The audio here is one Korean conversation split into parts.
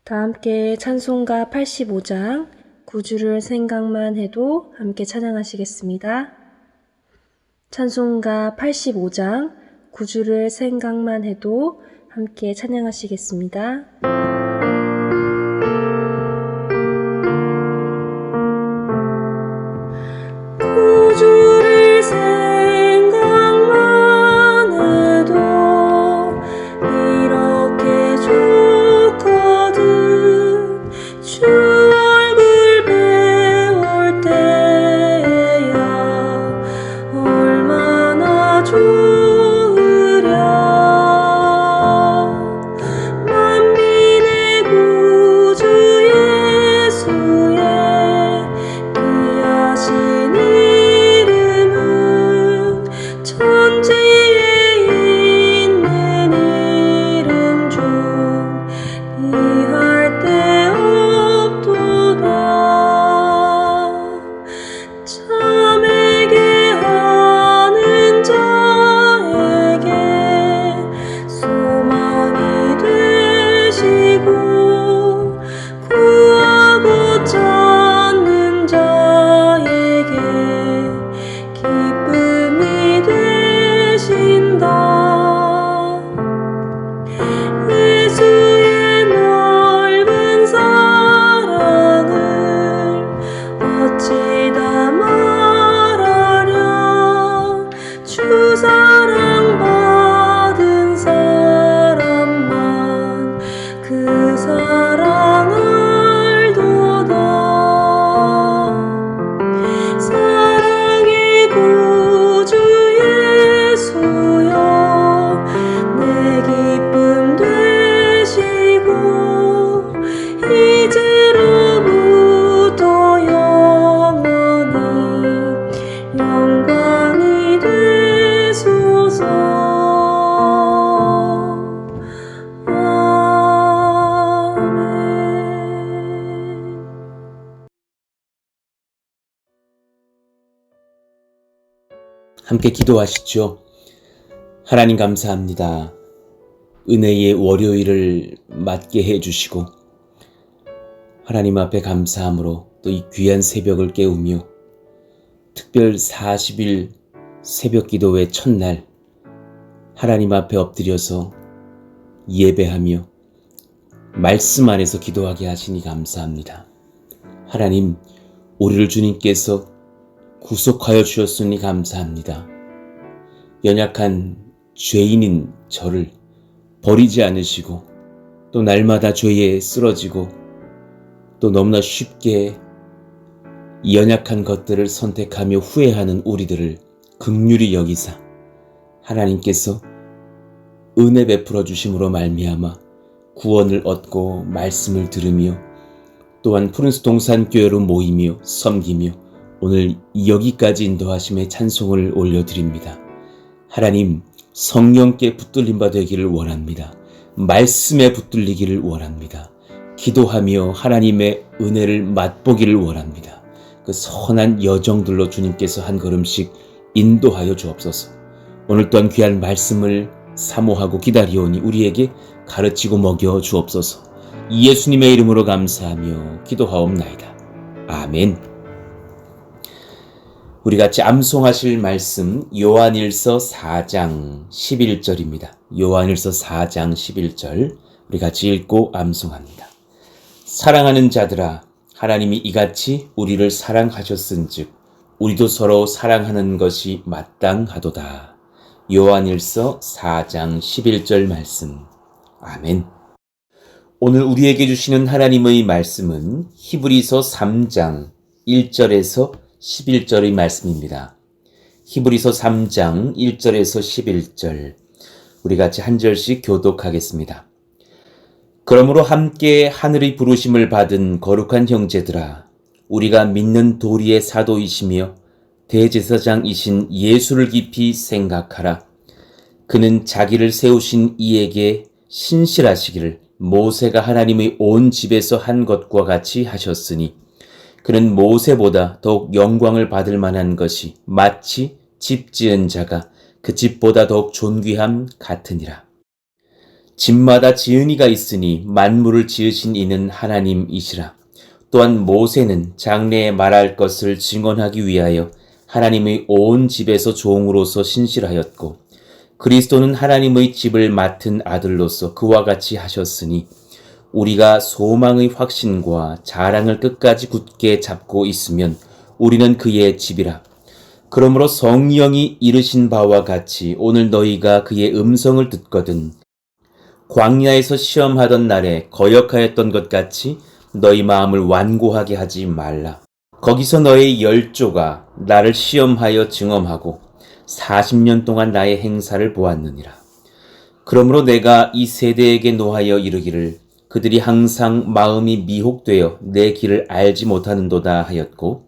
다 함께 찬송가 85장 구주를 생각만 해도 함께 찬양하시겠습니다. 찬송가 85장 구주를 생각만 해도 함께 찬양하시겠습니다. 구주를 생각만 해도 이렇게 좋거든. 주 얼굴 배울 때야 얼마나 좋으랴. 만민의 구주 예수의 귀하신 이름은 천지에 있는 이름 중 이할 데 없도다. 참에게 하는 자에게 소망이 되시고 구하고 찾는 자에게 기쁨이 되신다. 예수의 넓은 사랑을 어찌 다 말하랴. 주 사랑 받은 사람만 그 사랑 알도다. 사랑의 구주 예수여 내 기쁨 되시고 이제로부터 영원히 영광이 되소서. 아멘. 함께 기도하시죠. 하나님 감사합니다. 은혜의 월요일을 맞게 해주시고 하나님 앞에 감사함으로 또 이 귀한 새벽을 깨우며 특별 40일 새벽 기도회 첫날 하나님 앞에 엎드려서 예배하며 말씀 안에서 기도하게 하시니 감사합니다. 하나님, 우리를 주님께서 구속하여 주셨으니 감사합니다. 연약한 죄인인 저를 버리지 않으시고 또 날마다 죄에 쓰러지고 또 너무나 쉽게 연약한 것들을 선택하며 후회하는 우리들을 긍휼히 여기사 하나님께서 은혜 베풀어 주심으로 말미암아 구원을 얻고 말씀을 들으며 또한 푸른숲 동산교회로 모이며 섬기며 오늘 여기까지 인도하심에 찬송을 올려드립니다. 하나님, 성령께 붙들림 바 되기를 원합니다. 말씀에 붙들리기를 원합니다. 기도하며 하나님의 은혜를 맛보기를 원합니다. 그 선한 여정들로 주님께서 한 걸음씩 인도하여 주옵소서. 오늘 또한 귀한 말씀을 사모하고 기다리오니 우리에게 가르치고 먹여 주옵소서. 예수님의 이름으로 감사하며 기도하옵나이다. 아멘. 우리 같이 암송하실 말씀 요한일서 4장 11절입니다. 요한일서 4장 11절 우리 같이 읽고 암송합니다. 사랑하는 자들아, 하나님이 이같이 우리를 사랑하셨은즉 우리도 서로 사랑하는 것이 마땅하도다. 요한일서 4장 11절 말씀. 아멘. 오늘 우리에게 주시는 하나님의 말씀은 히브리서 3장 1절에서 11절의 말씀입니다. 히브리서 3장 1절에서 11절 우리 같이 한 절씩 교독하겠습니다. 그러므로 함께 하늘의 부르심을 받은 거룩한 형제들아, 우리가 믿는 도리의 사도이시며 대제사장이신 예수를 깊이 생각하라. 그는 자기를 세우신 이에게 신실하시기를 모세가 하나님의 온 집에서 한 것과 같이 하셨으니 그는 모세보다 더욱 영광을 받을 만한 것이 마치 집 지은 자가 그 집보다 더욱 존귀함 같으니라. 집마다 지은이가 있으니 만물을 지으신 이는 하나님이시라. 또한 모세는 장래에 말할 것을 증언하기 위하여 하나님의 온 집에서 종으로서 신실하였고 그리스도는 하나님의 집을 맡은 아들로서 그와 같이 하셨으니 우리가 소망의 확신과 자랑을 끝까지 굳게 잡고 있으면 우리는 그의 집이라. 그러므로 성령이 이르신 바와 같이 오늘 너희가 그의 음성을 듣거든 광야에서 시험하던 날에 거역하였던 것 같이 너희 마음을 완고하게 하지 말라. 거기서 너의 열조가 나를 시험하여 증언하고 40년 동안 나의 행사를 보았느니라. 그러므로 내가 이 세대에게 노하여 이르기를 그들이 항상 마음이 미혹되어 내 길을 알지 못하는도다 하였고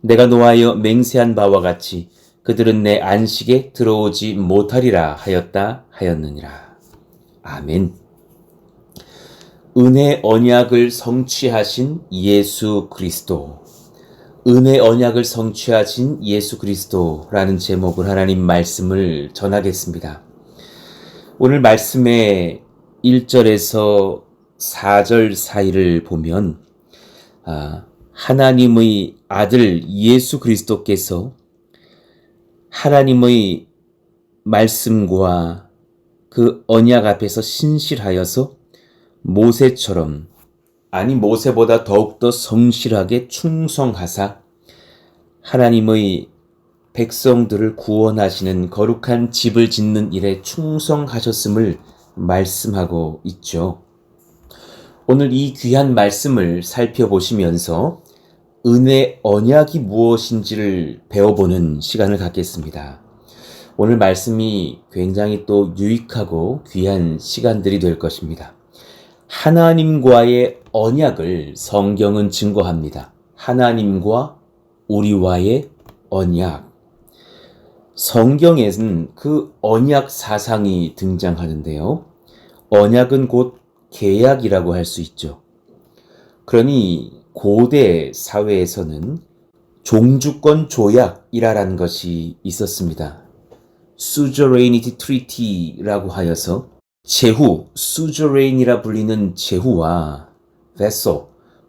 내가 노하여 맹세한 바와 같이 그들은 내 안식에 들어오지 못하리라 하였다 하였느니라. 아멘. 은혜 언약을 성취하신 예수 그리스도. 은혜 언약을 성취하신 예수 그리스도라는 제목을 하나님 말씀을 전하겠습니다. 오늘 말씀의 1절에서 4절 사이를 보면 하나님의 아들 예수 그리스도께서 하나님의 말씀과 그 언약 앞에서 신실하여서 모세처럼 아니 모세보다 더욱더 성실하게 충성하사 하나님의 백성들을 구원하시는 거룩한 집을 짓는 일에 충성하셨음을 말씀하고 있죠. 오늘 이 귀한 말씀을 살펴보시면서 은혜 언약이 무엇인지를 배워보는 시간을 갖겠습니다. 오늘 말씀이 굉장히 또 유익하고 귀한 시간들이 될 것입니다. 하나님과의 언약을 성경은 증거합니다. 하나님과 우리와의 언약. 성경에는 그 언약 사상이 등장하는데요. 언약은 곧 계약이라고 할 수 있죠. 그러니 고대 사회에서는 종주권 조약이라는 것이 있었습니다. Suzerainty Treaty라고 하여서 제후, suzerain이라 불리는 제후와 vassal,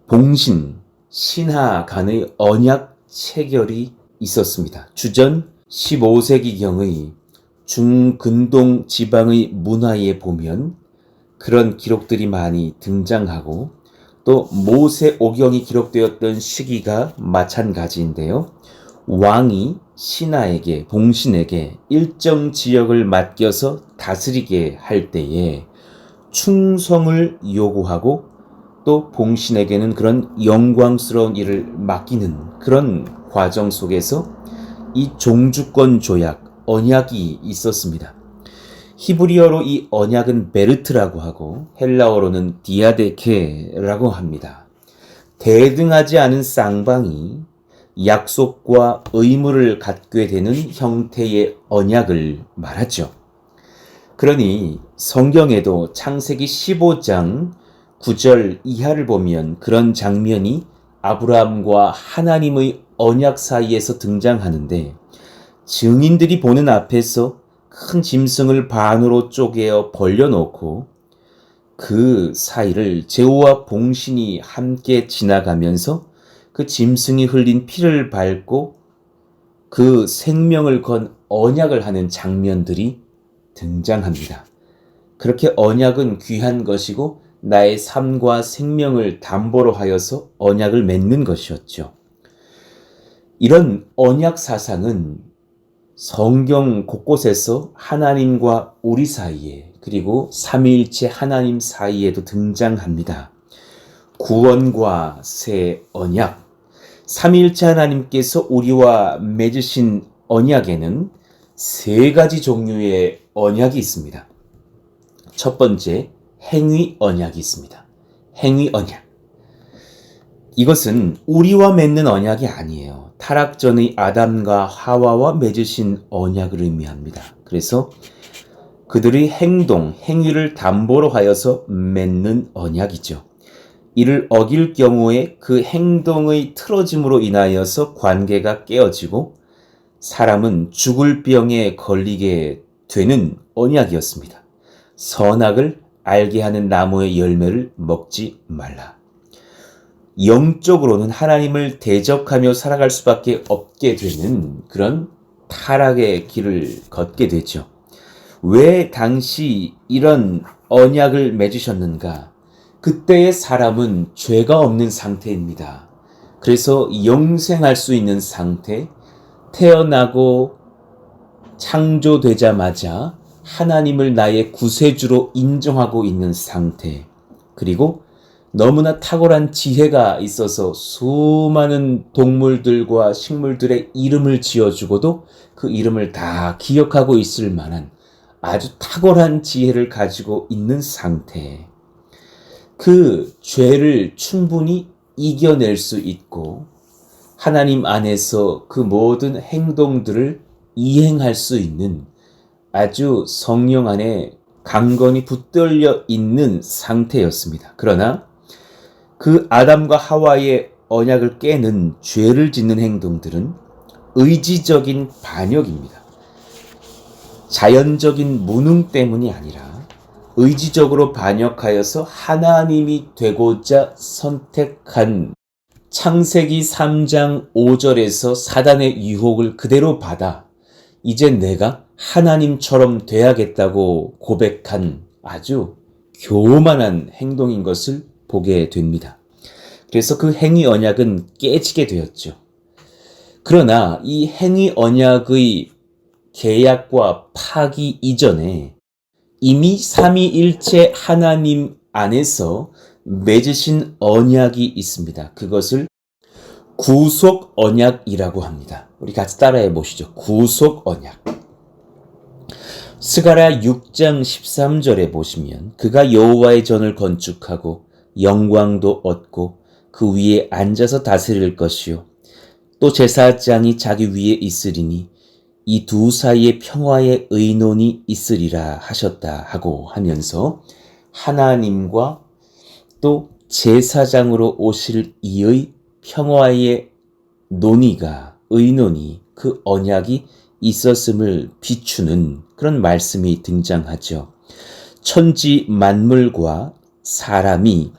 봉신, 신하 간의 언약 체결이 있었습니다. 주전 15세기경의 중근동 지방의 문화에 보면 그런 기록들이 많이 등장하고 또 모세오경이 기록되었던 시기가 마찬가지인데요. 왕이 신하에게, 봉신에게 일정 지역을 맡겨서 다스리게 할 때에 충성을 요구하고 또 봉신에게는 그런 영광스러운 일을 맡기는 그런 과정 속에서 이 종주권 조약, 언약이 있었습니다. 히브리어로 이 언약은 베르트라고 하고 헬라어로는 디아데케라고 합니다. 대등하지 않은 쌍방이 약속과 의무를 갖게 되는 형태의 언약을 말하죠. 그러니 성경에도 창세기 15장 9절 이하를 보면 그런 장면이 아브라함과 하나님의 언약 사이에서 등장하는데 증인들이 보는 앞에서 큰 짐승을 반으로 쪼개어 벌려놓고 그 사이를 제후와 봉신이 함께 지나가면서 그 짐승이 흘린 피를 밟고 그 생명을 건 언약을 하는 장면들이 등장합니다. 그렇게 언약은 귀한 것이고 나의 삶과 생명을 담보로 하여서 언약을 맺는 것이었죠. 이런 언약 사상은 성경 곳곳에서 하나님과 우리 사이에 그리고 삼위일체 하나님 사이에도 등장합니다. 구원과 새 언약, 삼위일체 하나님께서 우리와 맺으신 언약에는 세 가지 종류의 언약이 있습니다. 첫 번째, 행위 언약이 있습니다. 행위 언약. 이것은 우리와 맺는 언약이 아니에요. 타락 전의 아담과 하와와 맺으신 언약을 의미합니다. 그래서 그들의 행동, 행위를 담보로 하여서 맺는 언약이죠. 이를 어길 경우에 그 행동의 틀어짐으로 인하여서 관계가 깨어지고 사람은 죽을 병에 걸리게 되는 언약이었습니다. 선악을 알게 하는 나무의 열매를 먹지 말라. 영적으로는 하나님을 대적하며 살아갈 수밖에 없게 되는 그런 타락의 길을 걷게 되죠. 왜 당시 이런 언약을 맺으셨는가? 그때의 사람은 죄가 없는 상태입니다. 그래서 영생할 수 있는 상태, 태어나고 창조되자마자 하나님을 나의 구세주로 인정하고 있는 상태, 그리고 너무나 탁월한 지혜가 있어서 수많은 동물들과 식물들의 이름을 지어주고도 그 이름을 다 기억하고 있을 만한 아주 탁월한 지혜를 가지고 있는 상태. 그 죄를 충분히 이겨낼 수 있고 하나님 안에서 그 모든 행동들을 이행할 수 있는 아주 성령 안에 강건히 붙들려 있는 상태였습니다. 그러나 그 아담과 하와의 언약을 깨는 죄를 짓는 행동들은 의지적인 반역입니다. 자연적인 무능 때문이 아니라 의지적으로 반역하여서 하나님이 되고자 선택한 창세기 3장 5절에서 사단의 유혹을 그대로 받아 이제 내가 하나님처럼 돼야겠다고 고백한 아주 교만한 행동인 것을 보게 됩니다. 그래서 그 행위 언약은 깨지게 되었죠. 그러나 이 행위 언약의 계약과 파기 이전에 이미 삼위일체 하나님 안에서 맺으신 언약이 있습니다. 그것을 구속 언약이라고 합니다. 우리 같이 따라해 보시죠. 구속 언약. 스가랴 6장 13절에 보시면 그가 여호와의 전을 건축하고 영광도 얻고 그 위에 앉아서 다스릴 것이요 또 제사장이 자기 위에 있으리니 이 두 사이에 평화의 의논이 있으리라 하셨다 하고 하면서 하나님과 또 제사장으로 오실 이의 평화의 논의가 의논이 그 언약이 있었음을 비추는 그런 말씀이 등장하죠. 천지 만물과 사람이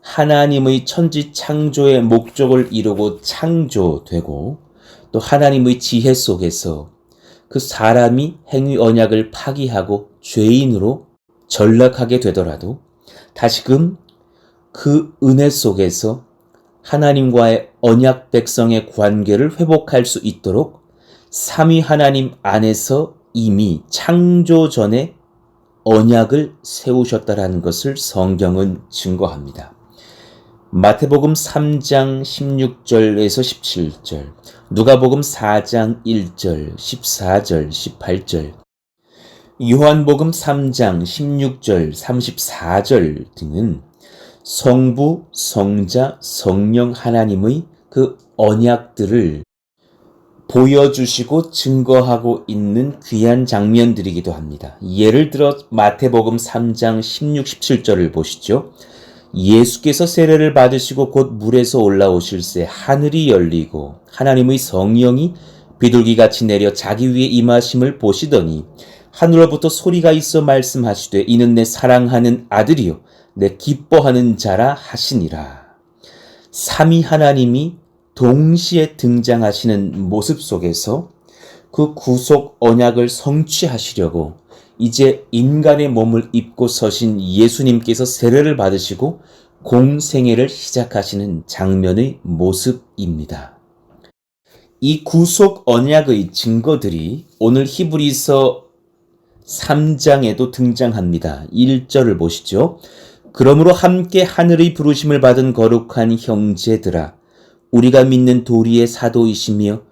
하나님의 천지 창조의 목적을 이루고 창조되고 또 하나님의 지혜 속에서 그 사람이 행위 언약을 파기하고 죄인으로 전락하게 되더라도 다시금 그 은혜 속에서 하나님과의 언약 백성의 관계를 회복할 수 있도록 삼위 하나님 안에서 이미 창조 전에 언약을 세우셨다라는 것을 성경은 증거합니다. 마태복음 3장 16절에서 17절, 누가복음 4장 1절, 14절, 18절, 요한복음 3장 16절, 34절 등은 성부, 성자, 성령 하나님의 그 언약들을 보여주시고 증거하고 있는 귀한 장면들이기도 합니다. 예를 들어 마태복음 3장 16, 17절을 보시죠. 예수께서 세례를 받으시고 곧 물에서 올라오실새 하늘이 열리고 하나님의 성령이 비둘기같이 내려 자기 위에 임하심을 보시더니 하늘로부터 소리가 있어 말씀하시되 이는 내 사랑하는 아들이요 내 기뻐하는 자라 하시니라. 삼위 하나님이 동시에 등장하시는 모습 속에서 그 구속 언약을 성취하시려고 이제 인간의 몸을 입고 서신 예수님께서 세례를 받으시고 공생애를 시작하시는 장면의 모습입니다. 이 구속 언약의 증거들이 오늘 히브리서 3장에도 등장합니다. 1절을 보시죠. 그러므로 함께 하늘의 부르심을 받은 거룩한 형제들아 우리가 믿는 도리의 사도이시며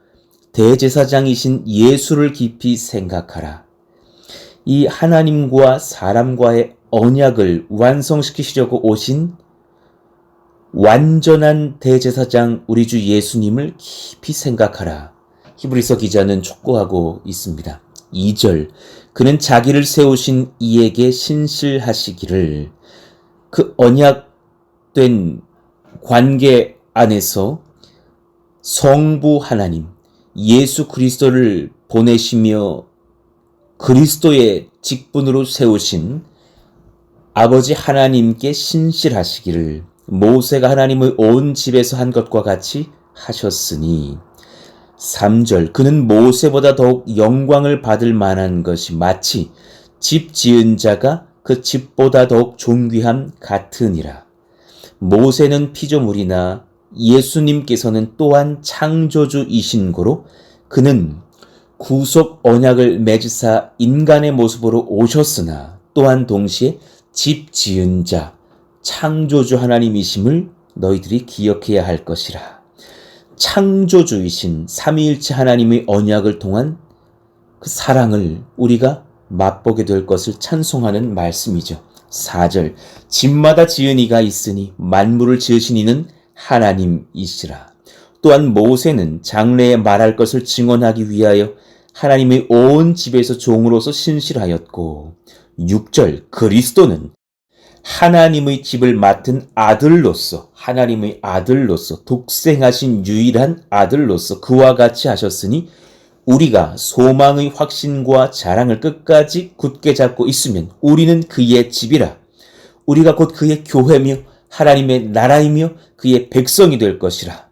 대제사장이신 예수를 깊이 생각하라. 이 하나님과 사람과의 언약을 완성시키시려고 오신 완전한 대제사장 우리 주 예수님을 깊이 생각하라. 히브리서 기자는 촉구하고 있습니다. 2절 그는 자기를 세우신 이에게 신실하시기를. 그 언약된 관계 안에서 성부 하나님 예수 그리스도를 보내시며 그리스도의 직분으로 세우신 아버지 하나님께 신실하시기를 모세가 하나님의 온 집에서 한 것과 같이 하셨으니 3절 그는 모세보다 더욱 영광을 받을 만한 것이 마치 집 지은 자가 그 집보다 더욱 존귀함 같으니라. 모세는 피조물이나 예수님께서는 또한 창조주이신 고로 그는 구속 언약을 맺으사 인간의 모습으로 오셨으나 또한 동시에 집 지은 자, 창조주 하나님이심을 너희들이 기억해야 할 것이라. 창조주이신 삼위일체 하나님의 언약을 통한 그 사랑을 우리가 맛보게 될 것을 찬송하는 말씀이죠. 4절 집마다 지은 이가 있으니 만물을 지으신 이는 하나님이시라. 또한 모세는 장래에 말할 것을 증언하기 위하여 하나님의 온 집에서 종으로서 신실하였고 6절 그리스도는 하나님의 집을 맡은 아들로서 하나님의 아들로서 독생하신 유일한 아들로서 그와 같이 하셨으니 우리가 소망의 확신과 자랑을 끝까지 굳게 잡고 있으면 우리는 그의 집이라. 우리가 곧 그의 교회며 하나님의 나라이며 그의 백성이 될 것이라.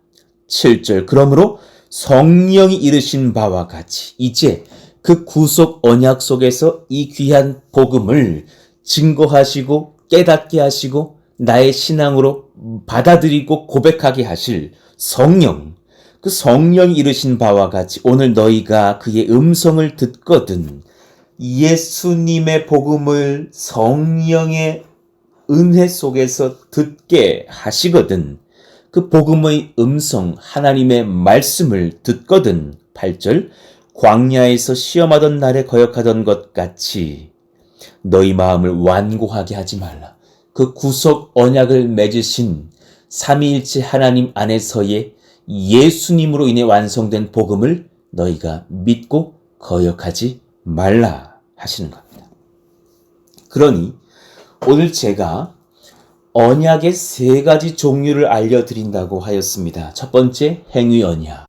7절 그러므로 성령이 이르신 바와 같이 이제 그 구속 언약 속에서 이 귀한 복음을 증거하시고 깨닫게 하시고 나의 신앙으로 받아들이고 고백하게 하실 성령, 그 성령이 이르신 바와 같이 오늘 너희가 그의 음성을 듣거든 예수님의 복음을 성령의 은혜 속에서 듣게 하시거든 그 복음의 음성 하나님의 말씀을 듣거든 8절 광야에서 시험하던 날에 거역하던 것 같이 너희 마음을 완고하게 하지 말라. 그 구속 언약을 맺으신 삼위일체 하나님 안에서의 예수님으로 인해 완성된 복음을 너희가 믿고 거역하지 말라 하시는 겁니다. 그러니 오늘 제가 언약의 3가지 종류를 알려드린다고 하였습니다. 첫 번째 행위 언약.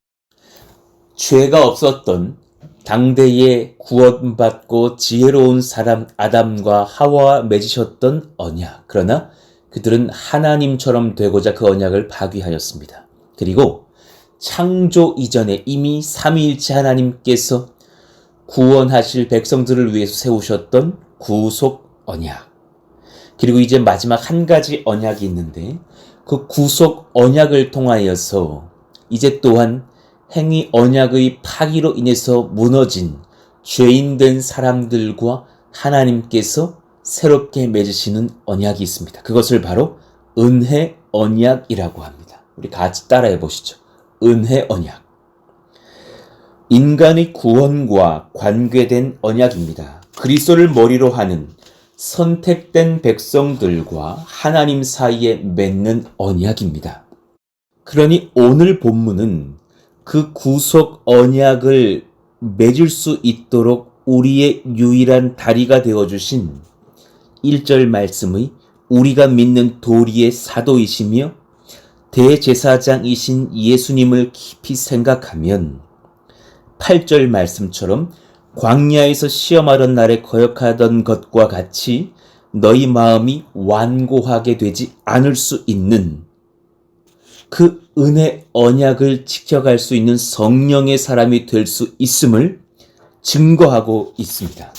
죄가 없었던 당대에 구원받고 지혜로운 사람 아담과 하와와 맺으셨던 언약. 그러나 그들은 하나님처럼 되고자 그 언약을 파기하였습니다. 그리고 창조 이전에 이미 삼위일체 하나님께서 구원하실 백성들을 위해서 세우셨던 구속 언약. 그리고 이제 마지막 한 가지 언약이 있는데 그 구속 언약을 통하여서 이제 또한 행위 언약의 파기로 인해서 무너진 죄인된 사람들과 하나님께서 새롭게 맺으시는 언약이 있습니다. 그것을 바로 은혜 언약이라고 합니다. 우리 같이 따라해 보시죠. 은혜 언약. 인간의 구원과 관계된 언약입니다. 그리스도를 머리로 하는 선택된 백성들과 하나님 사이에 맺는 언약입니다. 그러니 오늘 본문은 그 구속 언약을 맺을 수 있도록 우리의 유일한 다리가 되어주신 1절 말씀의 우리가 믿는 도리의 사도이시며 대제사장이신 예수님을 깊이 생각하면 8절 말씀처럼 광야에서 시험하던 날에 거역하던 것과 같이 너희 마음이 완고하게 되지 않을 수 있는 그 은혜 언약을 지켜갈 수 있는 성령의 사람이 될 수 있음을 증거하고 있습니다.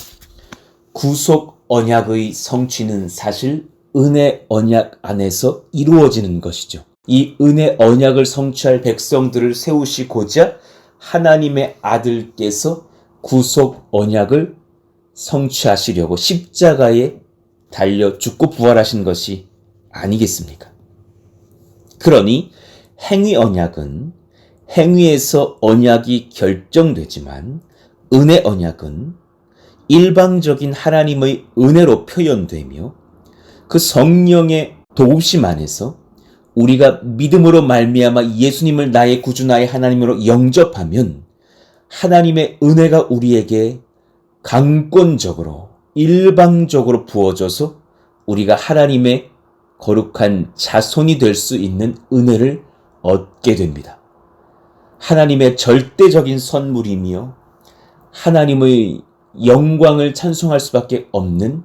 구속 언약의 성취는 사실 은혜 언약 안에서 이루어지는 것이죠. 이 은혜 언약을 성취할 백성들을 세우시고자 하나님의 아들께서 구속 언약을 성취하시려고 십자가에 달려 죽고 부활하신 것이 아니겠습니까? 그러니 행위 언약은 행위에서 언약이 결정되지만 은혜 언약은 일방적인 하나님의 은혜로 표현되며 그 성령의 도우심 안에서 우리가 믿음으로 말미암아 예수님을 나의 구주 나의 하나님으로 영접하면 하나님의 은혜가 우리에게 강권적으로 일방적으로 부어져서 우리가 하나님의 거룩한 자손이 될 수 있는 은혜를 얻게 됩니다. 하나님의 절대적인 선물이며 하나님의 영광을 찬송할 수밖에 없는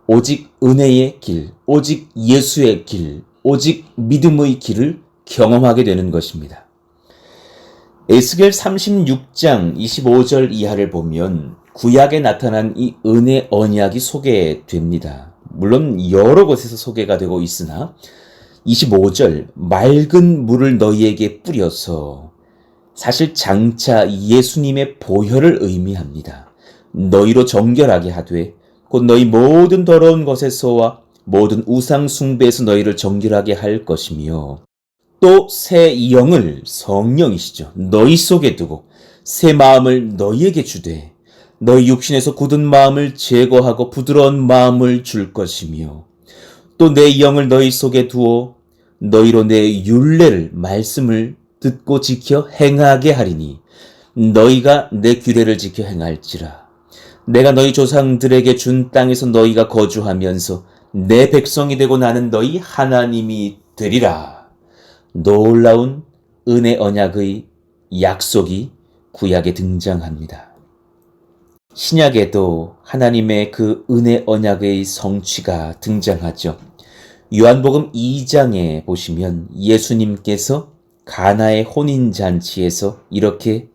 오직 은혜의 길, 오직 예수의 길, 오직 믿음의 길을 경험하게 되는 것입니다. 에스겔 36장 25절 이하를 보면 구약에 나타난 이 은혜 언약이 소개됩니다. 물론 여러 곳에서 소개가 되고 있으나 25절 맑은 물을 너희에게 뿌려서 사실 장차 예수님의 보혈을 의미합니다. 너희로 정결하게 하되 곧 너희 모든 더러운 것에서와 모든 우상 숭배에서 너희를 정결하게 할 것이며 또 새 영을 성령이시죠. 너희 속에 두고 새 마음을 너희에게 주되 너희 육신에서 굳은 마음을 제거하고 부드러운 마음을 줄 것이며 또 내 영을 너희 속에 두어 너희로 내 율례를 말씀을 듣고 지켜 행하게 하리니 너희가 내 규례를 지켜 행할지라. 내가 너희 조상들에게 준 땅에서 너희가 거주하면서 내 백성이 되고 나는 너희 하나님이 되리라. 놀라운 은혜 언약의 약속이 구약에 등장합니다. 신약에도 하나님의 그 은혜 언약의 성취가 등장하죠. 요한복음 2장에 보시면 예수님께서 가나의 혼인잔치에서 이렇게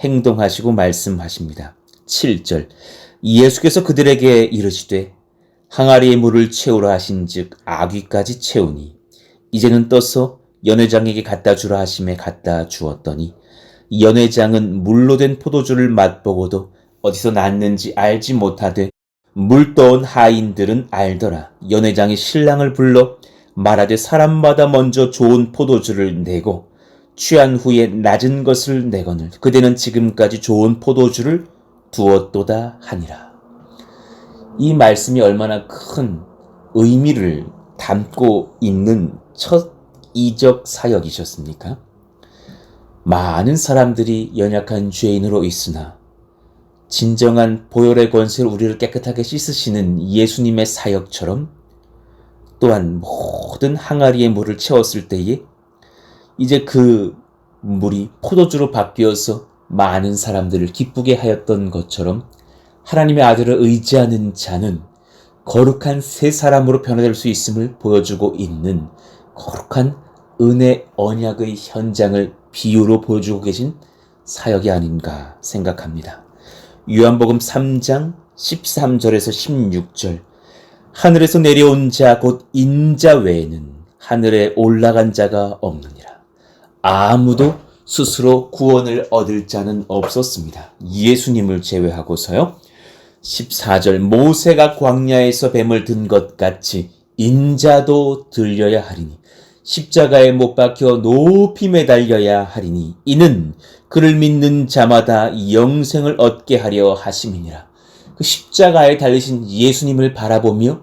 행동하시고 말씀하십니다. 7절 예수께서 그들에게 이르시되 항아리에 물을 채우라 하신즉 아귀까지 채우니 이제는 떠서 연회장에게 갖다 주라 하심에 갖다 주었더니 연회장은 물로 된 포도주를 맛보고도 어디서 났는지 알지 못하되 물 떠온 하인들은 알더라. 연회장이 신랑을 불러 말하되 사람마다 먼저 좋은 포도주를 내고 취한 후에 낮은 것을 내거늘 그대는 지금까지 좋은 포도주를 두었도다 하니라. 이 말씀이 얼마나 큰 의미를 담고 있는 첫 이적 사역이셨습니까? 많은 사람들이 연약한 죄인으로 있으나 진정한 보혈의 권세로 우리를 깨끗하게 씻으시는 예수님의 사역처럼 또한 모든 항아리에 물을 채웠을 때에 이제 그 물이 포도주로 바뀌어서 많은 사람들을 기쁘게 하였던 것처럼 하나님의 아들을 의지하는 자는 거룩한 새 사람으로 변화될 수 있음을 보여주고 있는 거룩한 은혜 언약의 현장을 비유로 보여주고 계신 사역이 아닌가 생각합니다. 요한복음 3장 13절에서 16절 하늘에서 내려온 자 곧 인자 외에는 하늘에 올라간 자가 없느니라. 아무도 스스로 구원을 얻을 자는 없었습니다. 예수님을 제외하고서요. 14절 모세가 광야에서 뱀을 든 것 같이 인자도 들려야 하리니 십자가에 못 박혀 높이 매달려야 하리니 이는 그를 믿는 자마다 영생을 얻게 하려 하심이니라. 그 십자가에 달리신 예수님을 바라보며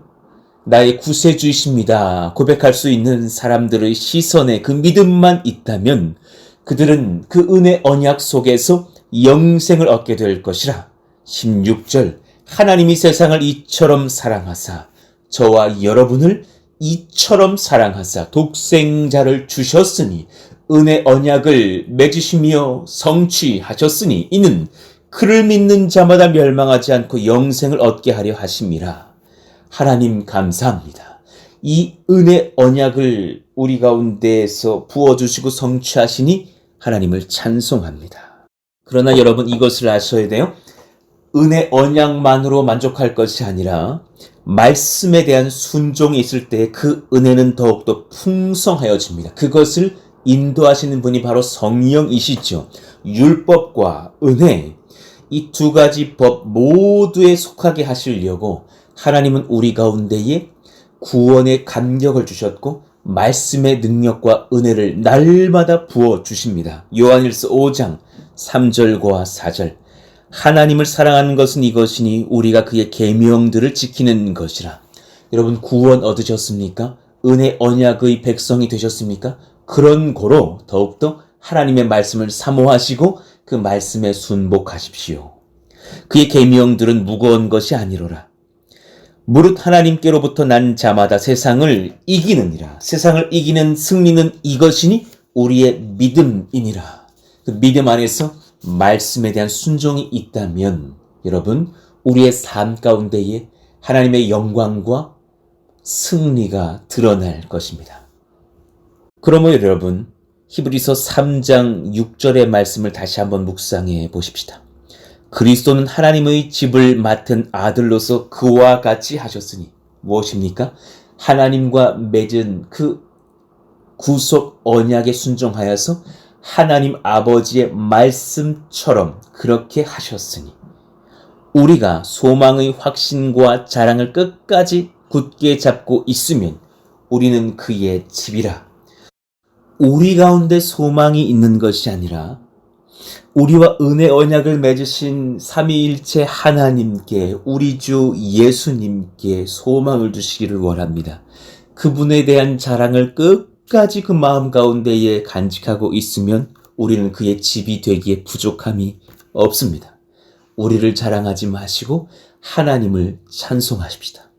나의 구세주이십니다 고백할 수 있는 사람들의 시선에 그 믿음만 있다면 그들은 그 은혜 언약 속에서 영생을 얻게 될 것이라. 16절 하나님이 세상을 이처럼 사랑하사 저와 여러분을 이처럼 사랑하사 독생자를 주셨으니 은혜 언약을 맺으시며 성취하셨으니 이는 그를 믿는 자마다 멸망하지 않고 영생을 얻게 하려 하심이라. 하나님 감사합니다. 이 은혜 언약을 우리 가운데에서 부어주시고 성취하시니 하나님을 찬송합니다. 그러나 여러분 이것을 아셔야 돼요. 은혜 언약만으로 만족할 것이 아니라 말씀에 대한 순종이 있을 때 그 은혜는 더욱더 풍성하여집니다. 그것을 인도하시는 분이 바로 성령이시죠. 율법과 은혜, 이 두 가지 법 모두에 속하게 하시려고 하나님은 우리 가운데에 구원의 감격을 주셨고 말씀의 능력과 은혜를 날마다 부어주십니다. 요한일서 5장 3절과 4절 하나님을 사랑하는 것은 이것이니 우리가 그의 계명들을 지키는 것이라. 여러분 구원 얻으셨습니까? 은혜 언약의 백성이 되셨습니까? 그런 고로 더욱더 하나님의 말씀을 사모하시고 그 말씀에 순복하십시오. 그의 계명들은 무거운 것이 아니로라. 무릇 하나님께로부터 난 자마다 세상을 이기느니라. 세상을 이기는 승리는 이것이니 우리의 믿음이니라. 그 믿음 안에서 말씀에 대한 순종이 있다면 여러분 우리의 삶 가운데에 하나님의 영광과 승리가 드러날 것입니다. 그러므로 여러분, 히브리서 3장 6절의 말씀을 다시 한번 묵상해 보십시다. 그리스도는 하나님의 집을 맡은 아들로서 그와 같이 하셨으니 무엇입니까? 하나님과 맺은 그 구속 언약에 순종하여서 하나님 아버지의 말씀처럼 그렇게 하셨으니 우리가 소망의 확신과 자랑을 끝까지 굳게 잡고 있으면 우리는 그의 집이라. 우리 가운데 소망이 있는 것이 아니라 우리와 은혜 언약을 맺으신 삼위일체 하나님께, 우리 주 예수님께 소망을 주시기를 원합니다. 그분에 대한 자랑을 끝까지 그 마음 가운데에 간직하고 있으면 우리는 그의 집이 되기에 부족함이 없습니다. 우리를 자랑하지 마시고 하나님을 찬송하십시다.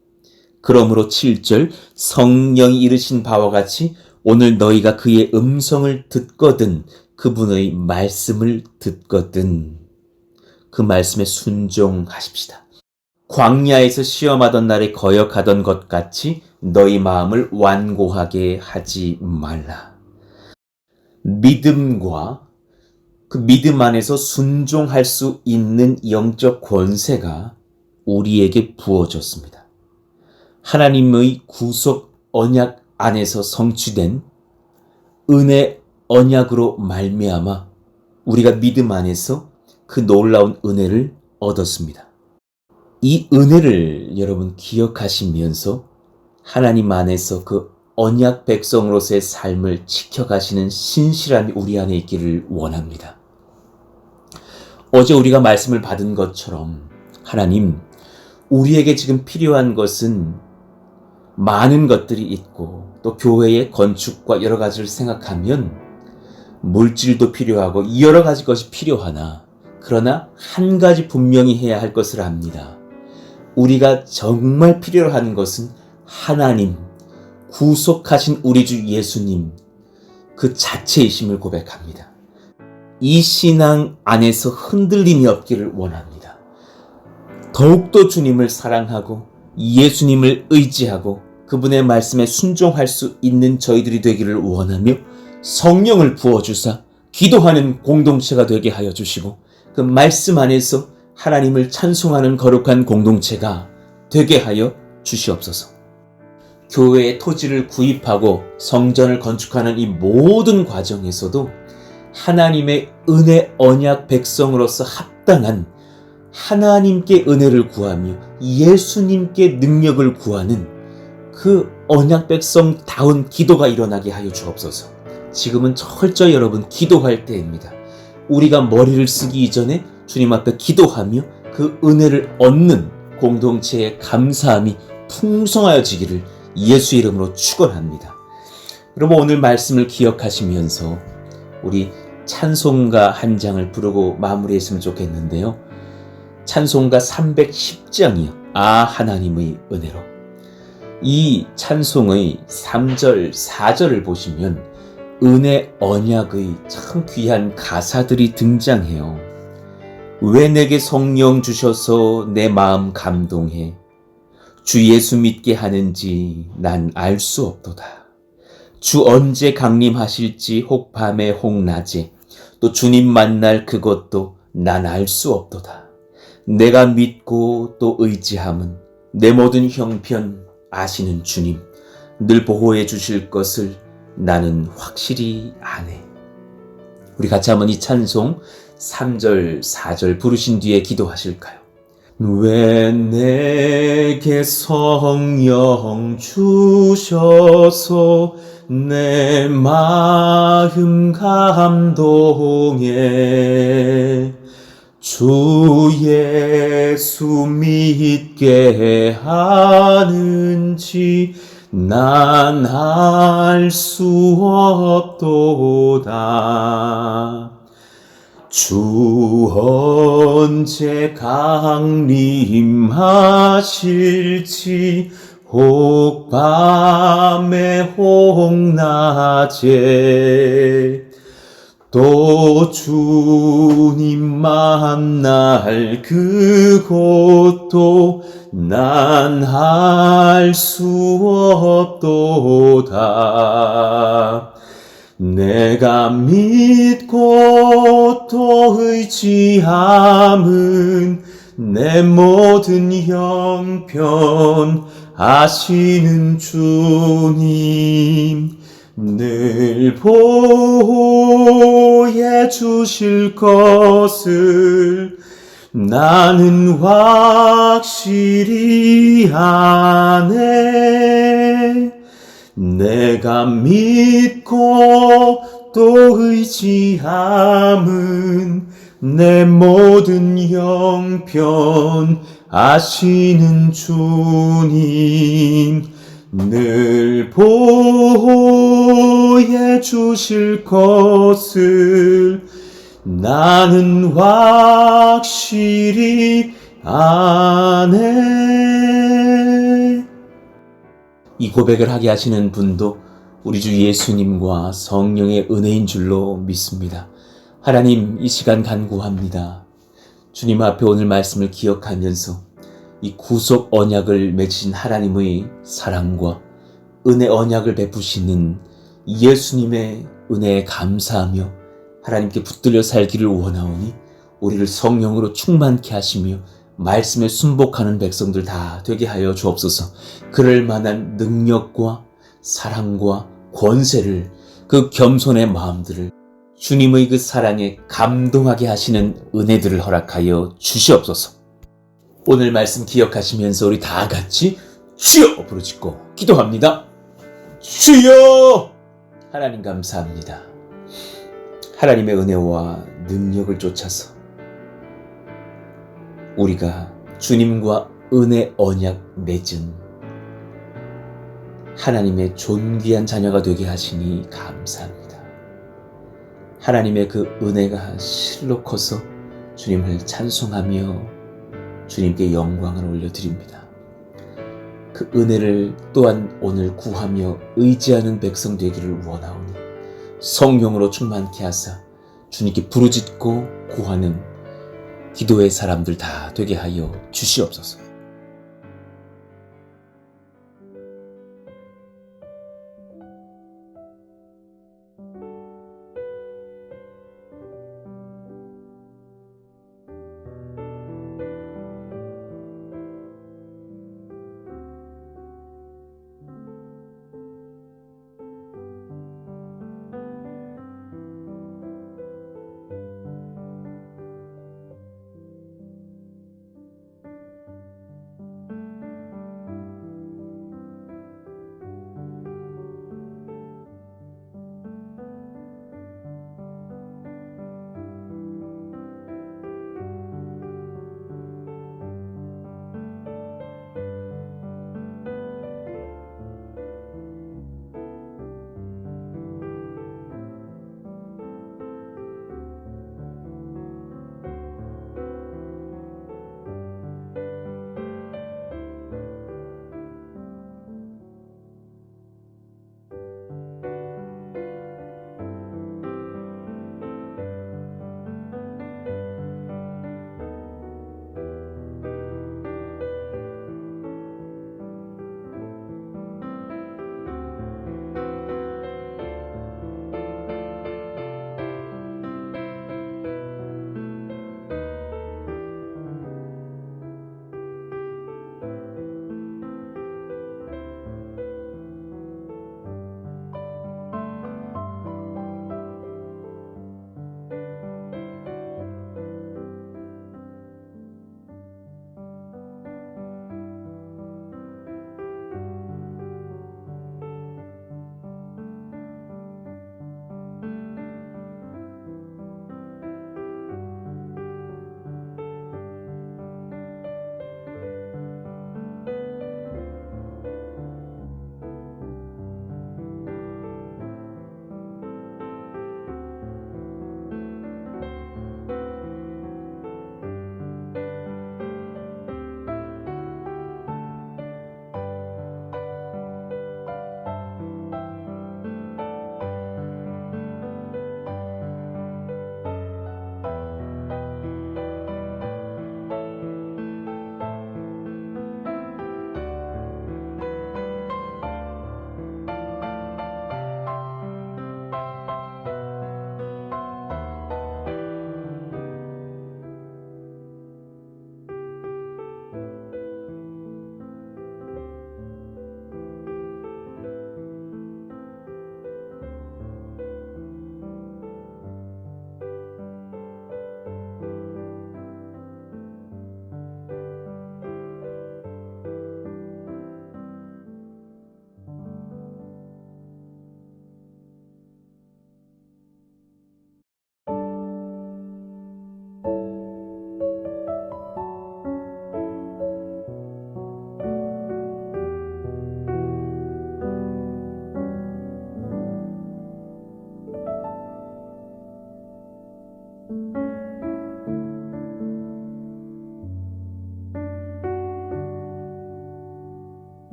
그러므로 7절, 성령이 이르신 바와 같이 오늘 너희가 그의 음성을 듣거든, 그분의 말씀을 듣거든, 그 말씀에 순종하십시다. 광야에서 시험하던 날에 거역하던 것 같이 너희 마음을 완고하게 하지 말라. 믿음과 그 믿음 안에서 순종할 수 있는 영적 권세가 우리에게 부어졌습니다. 하나님의 구속 언약 안에서 성취된 은혜 언약으로 말미암아 우리가 믿음 안에서 그 놀라운 은혜를 얻었습니다. 이 은혜를 여러분 기억하시면서 하나님 안에서 그 언약 백성으로서의 삶을 지켜가시는 신실함이 우리 안에 있기를 원합니다. 어제 우리가 말씀을 받은 것처럼 하나님, 우리에게 지금 필요한 것은 많은 것들이 있고 또 교회의 건축과 여러 가지를 생각하면 물질도 필요하고 여러 가지 것이 필요하나, 그러나 한 가지 분명히 해야 할 것을 압니다. 우리가 정말 필요로 하는 것은 하나님, 구속하신 우리 주 예수님 그 자체이심을 고백합니다. 이 신앙 안에서 흔들림이 없기를 원합니다. 더욱더 주님을 사랑하고 예수님을 의지하고 그분의 말씀에 순종할 수 있는 저희들이 되기를 원하며 성령을 부어주사 기도하는 공동체가 되게 하여 주시고 그 말씀 안에서 하나님을 찬송하는 거룩한 공동체가 되게 하여 주시옵소서. 교회의 토지를 구입하고 성전을 건축하는 이 모든 과정에서도 하나님의 은혜 언약 백성으로서 합당한 하나님께 은혜를 구하며 예수님께 능력을 구하는 그 언약 백성다운 기도가 일어나게 하여 주옵소서. 지금은 철저히 여러분 기도할 때입니다. 우리가 머리를 쓰기 이전에 주님 앞에 기도하며 그 은혜를 얻는 공동체의 감사함이 풍성하여지기를 예수 이름으로 축원합니다. 여러분, 오늘 말씀을 기억하시면서 우리 찬송가 한 장을 부르고 마무리했으면 좋겠는데요. 찬송가 310장이요. 아 하나님의 은혜로. 이 찬송의 3절, 4절을 보시면 은혜 언약의 참 귀한 가사들이 등장해요. 왜 내게 성령 주셔서 내 마음 감동해 주 예수 믿게 하는지 난 알 수 없도다. 주 언제 강림하실지 혹 밤에 혹 낮에 또 주님 만날 그것도 난 알 수 없도다. 내가 믿고 또 의지함은 내 모든 형편 아시는 주님 늘 보호해 주실 것을 나는 확실히 아네. 우리 같이 한번 이 찬송 3절 4절 부르신 뒤에 기도하실까요? 왜 내게 성령 주셔서 내 마음 감동해 주 예수 믿게 하는지 난 알 수 없도다. 주 언제 강림하실지 혹 밤에 혹 낮에 또 주님 만날 그곳도 난 알 수 없도다. 내가 믿고 또 의지함은 내 모든 형편 아시는 주님 늘 보호해 주실 것을 나는 확실히 아네. 내가 믿고 또 의지함은 내 모든 형편 아시는 주님 늘 보호해 주실 것을 나는 확실히 아네. 이 고백을 하게 하시는 분도 우리 주 예수님과 성령의 은혜인 줄로 믿습니다. 하나님, 이 시간 간구합니다. 주님 앞에 오늘 말씀을 기억하면서 이 구속 언약을 맺으신 하나님의 사랑과 은혜 언약을 베푸시는 예수님의 은혜에 감사하며 하나님께 붙들려 살기를 원하오니 우리를 성령으로 충만케 하시며 말씀에 순복하는 백성들 다 되게 하여 주옵소서. 그럴 만한 능력과 사랑과 권세를, 그 겸손의 마음들을, 주님의 그 사랑에 감동하게 하시는 은혜들을 허락하여 주시옵소서. 오늘 말씀 기억하시면서 우리 다 같이 주여 부르짖고 기도합니다. 주여! 하나님 감사합니다. 하나님의 은혜와 능력을 쫓아서 우리가 주님과 은혜 언약 맺은 하나님의 존귀한 자녀가 되게 하시니 감사합니다. 하나님의 그 은혜가 실로 커서 주님을 찬송하며 주님께 영광을 올려드립니다. 그 은혜를 또한 오늘 구하며 의지하는 백성 되기를 원하오니 성령으로 충만케 하사 주님께 부르짖고 구하는 기도의 사람들 다 되게 하여 주시옵소서.